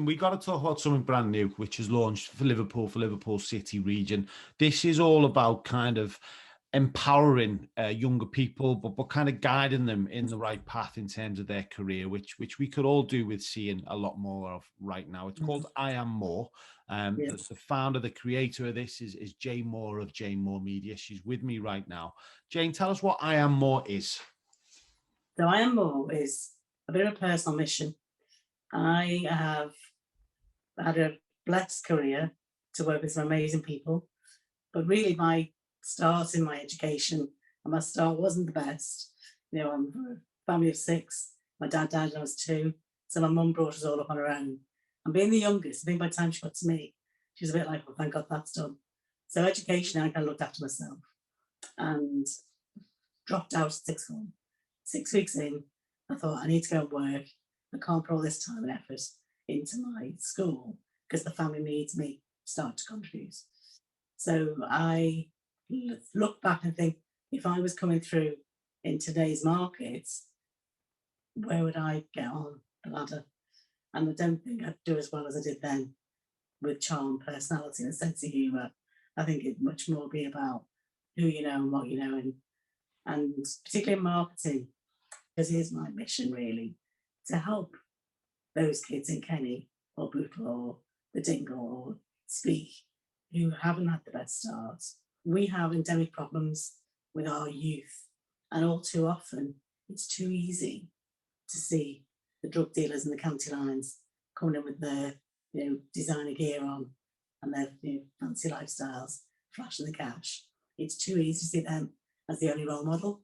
listen, we got to talk about something brand new, which is launched for Liverpool City region. This is all about kind of empowering younger people, but kind of guiding them in the right path in terms of their career, which we could all do with seeing a lot more of right now. It's called I Am More. The founder, the creator of this is Jayne Moore of Jayne Moore Media. She's with me right now. Jayne, tell us what I Am More is. So I Am More is a bit of a personal mission. I have had a blessed career to work with some amazing people, but really my start in my education and my start wasn't the best. You know, I'm a family of 6. My dad died when I was 2, so my mum brought us all up on her own. And being the youngest, I think by the time she got to me, she was a bit like, well, thank God that's done. So education, I kind of looked after myself and dropped out at 6th form. 6 weeks in, I thought, I need to go and work. I can't put all this time and effort into my school because the family needs me to start to contribute. So I look back and think, if I was coming through in today's markets, where would I get on the ladder? And I don't think I'd do as well as I did then with charm, personality, and a sense of humour. I think it'd much more be about who you know and what you know, and particularly in marketing, because here's my mission really, to help those kids in Kenny or Bootle or the Dingle or Speak who haven't had the best start. We have endemic problems with our youth, and all too often it's too easy to see the drug dealers and the county lines coming in with their designer gear on and their fancy lifestyles, flashing the cash. It's too easy to see them as the only role model.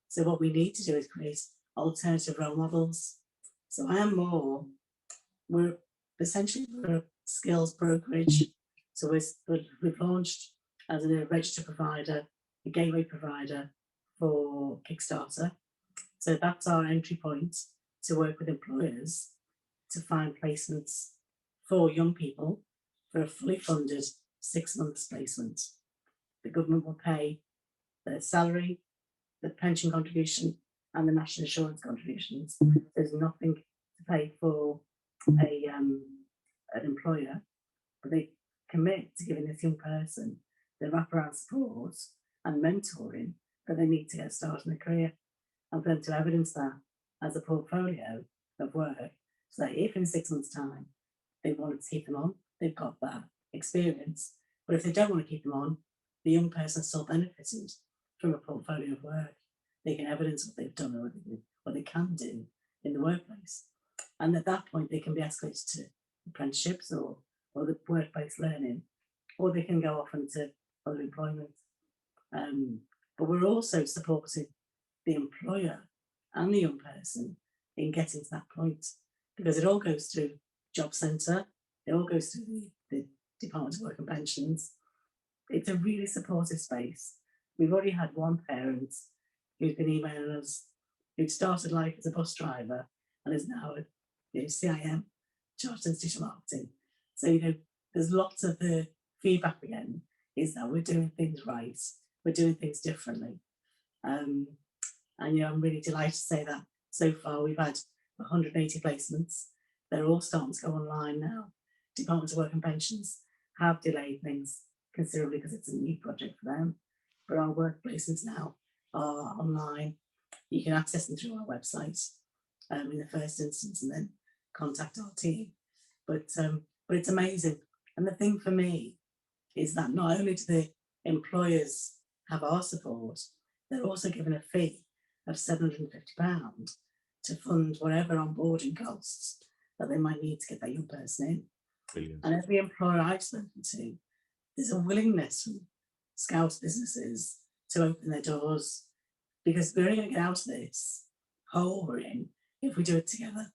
So what we need to do is create alternative role models. So I Am More, we're essentially a skills brokerage. So we've launched as a registered provider, a gateway provider for Kickstarter. So that's our entry point to work with employers to find placements for young people for a fully funded 6 months placement. The government will pay their salary, the pension contribution, and the national insurance contributions. There's nothing to pay for an employer, but they commit to giving this young person the wraparound support and mentoring that they need to get started in a career, and for them to evidence that as a portfolio of work, so that if in 6 months' time they wanted to keep them on, they've got that experience. But if they don't want to keep them on, the young person still benefited from a portfolio of work. They can evidence what they've done or what they can do in the workplace. And at that point, they can be escalated to apprenticeships or the work-based learning, or they can go off into other employment. But we're also supporting the employer and the young person in getting to that point, because it all goes through Job Centre, it all goes through the Department of Work and Pensions. It's a really supportive space. We've already had one parent who's been emailing us, who'd started life as a bus driver and is now a CIM, Chartered Institutional Marketing. So, there's lots of the feedback we're getting is that we're doing things right, we're doing things differently. And I'm really delighted to say that so far we've had 180 placements. They're all starting to go online now. Department of Work and Pensions have delayed things considerably because it's a new project for them. But our work placements now are online. You can access them through our website in the first instance, and then contact our team. But it's amazing. And the thing for me is that not only do the employers have our support, they're also given a fee of £750 to fund whatever onboarding costs that they might need to get that young person in. Brilliant. And every employer I've spoken to, there's a willingness from Scouse businesses to open their doors, because we're only going to get out of this hole we're in if we do it together.